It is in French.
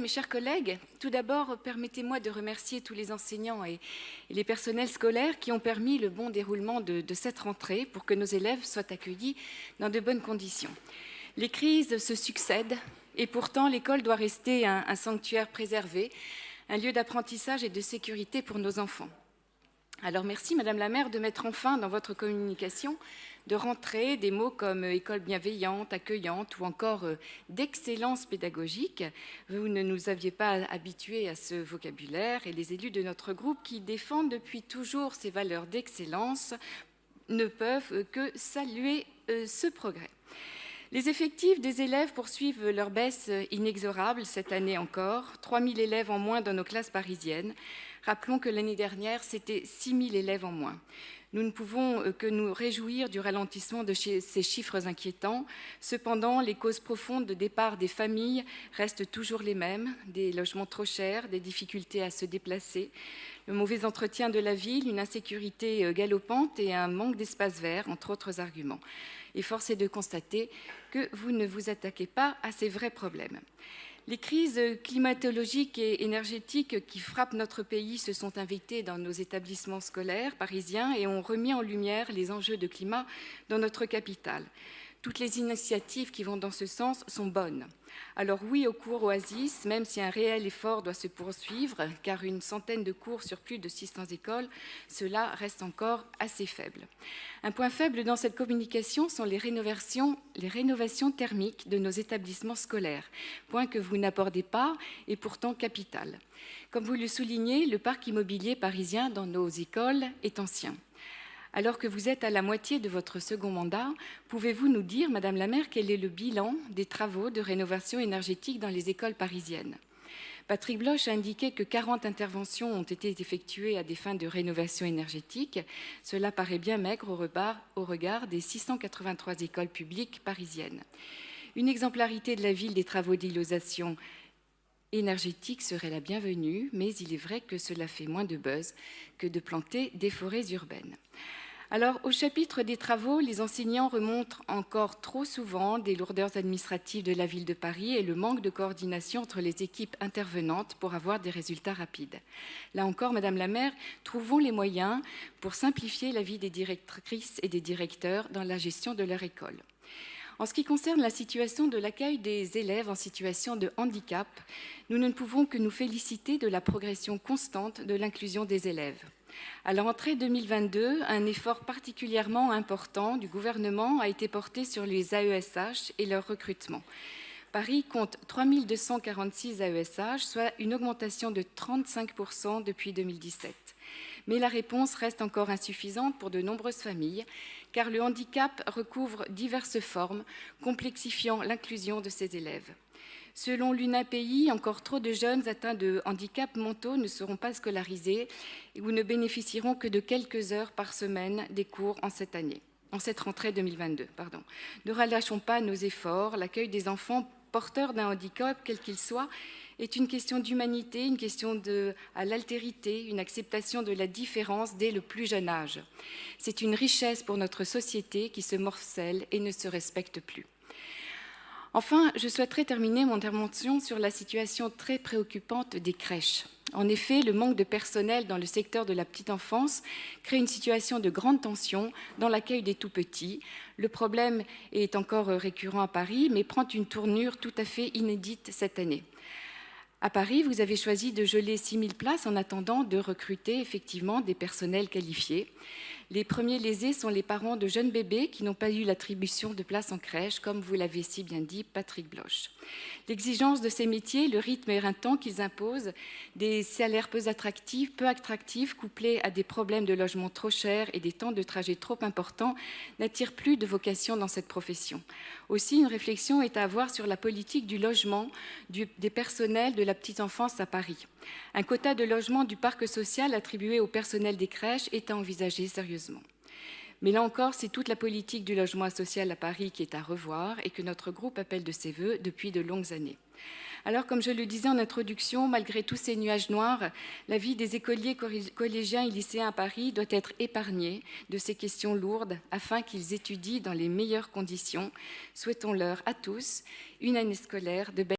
Mes chers collègues, tout d'abord, permettez-moi de remercier tous les enseignants et les personnels scolaires qui ont permis le bon déroulement de cette rentrée pour que nos élèves soient accueillis dans de bonnes conditions. Les crises se succèdent et pourtant l'école doit rester un sanctuaire préservé, un lieu d'apprentissage et de sécurité pour nos enfants. Alors merci Madame la maire de mettre enfin dans votre communication de rentrée des mots comme école bienveillante, accueillante ou encore d'excellence pédagogique. Vous ne nous aviez pas habitués à ce vocabulaire et les élus de notre groupe qui défendent depuis toujours ces valeurs d'excellence ne peuvent que saluer ce progrès. Les effectifs des élèves poursuivent leur baisse inexorable cette année encore, 3 000 élèves en moins dans nos classes parisiennes. Rappelons que l'année dernière, c'était 6 000 élèves en moins. Nous ne pouvons que nous réjouir du ralentissement de ces chiffres inquiétants. Cependant, les causes profondes de départ des familles restent toujours les mêmes, des logements trop chers, des difficultés à se déplacer, le mauvais entretien de la ville, une insécurité galopante et un manque d'espace vert, entre autres arguments. Et force est de constater que vous ne vous attaquez pas à ces vrais problèmes. Les crises climatologiques et énergétiques qui frappent notre pays se sont invitées dans nos établissements scolaires parisiens et ont remis en lumière les enjeux de climat dans notre capitale. Toutes les initiatives qui vont dans ce sens sont bonnes. Alors oui au cours Oasis, même si un réel effort doit se poursuivre, car une centaine de cours sur plus de 600 écoles, cela reste encore assez faible. Un point faible dans cette communication sont les rénovations thermiques de nos établissements scolaires, point que vous n'abordez pas et pourtant capital. Comme vous le soulignez, le parc immobilier parisien dans nos écoles est ancien. Alors que vous êtes à la moitié de votre second mandat, pouvez-vous nous dire, Madame la maire, quel est le bilan des travaux de rénovation énergétique dans les écoles parisiennes ? Patrick Bloch a indiqué que 40 interventions ont été effectuées à des fins de rénovation énergétique. Cela paraît bien maigre au regard des 683 écoles publiques parisiennes. Une exemplarité de la ville des travaux d'isolation énergétique serait la bienvenue, mais il est vrai que cela fait moins de buzz que de planter des forêts urbaines. Alors, au chapitre des travaux, les enseignants remontent encore trop souvent des lourdeurs administratives de la ville de Paris et le manque de coordination entre les équipes intervenantes pour avoir des résultats rapides. Là encore, Madame la maire, trouvons les moyens pour simplifier la vie des directrices et des directeurs dans la gestion de leur école. En ce qui concerne la situation de l'accueil des élèves en situation de handicap, nous ne pouvons que nous féliciter de la progression constante de l'inclusion des élèves. À la rentrée 2022, un effort particulièrement important du gouvernement a été porté sur les AESH et leur recrutement. Paris compte 3 246 AESH, soit une augmentation de 35% depuis 2017. Mais la réponse reste encore insuffisante pour de nombreuses familles, car le handicap recouvre diverses formes, complexifiant l'inclusion de ces élèves. Selon l'UNAPI, encore trop de jeunes atteints de handicaps mentaux ne seront pas scolarisés ou ne bénéficieront que de quelques heures par semaine des cours en cette rentrée 2022. Ne relâchons pas nos efforts. L'accueil des enfants porteurs d'un handicap, quel qu'il soit, est une question d'humanité, une question à l'altérité, une acceptation de la différence dès le plus jeune âge. C'est une richesse pour notre société qui se morcelle et ne se respecte plus. Enfin, je souhaiterais terminer mon intervention sur la situation très préoccupante des crèches. En effet, le manque de personnel dans le secteur de la petite enfance crée une situation de grande tension dans l'accueil des tout-petits. Le problème est encore récurrent à Paris, mais prend une tournure tout à fait inédite cette année. À Paris, vous avez choisi de geler 6 000 places en attendant de recruter effectivement des personnels qualifiés. Les premiers lésés sont les parents de jeunes bébés qui n'ont pas eu l'attribution de places en crèche, comme vous l'avez si bien dit, Patrick Bloch. L'exigence de ces métiers, le rythme éreintant qu'ils imposent, des salaires peu attractifs, couplés à des problèmes de logement trop chers et des temps de trajet trop importants, n'attirent plus de vocation dans cette profession. Aussi, une réflexion est à avoir sur la politique du logement des personnels de la petite enfance à Paris. Un quota de logement du parc social attribué au personnel des crèches est à envisager sérieusement. Mais là encore, c'est toute la politique du logement social à Paris qui est à revoir et que notre groupe appelle de ses voeux depuis de longues années. Alors, comme je le disais en introduction, malgré tous ces nuages noirs, la vie des écoliers collégiens et lycéens à Paris doit être épargnée de ces questions lourdes afin qu'ils étudient dans les meilleures conditions. Souhaitons-leur à tous une année scolaire de belle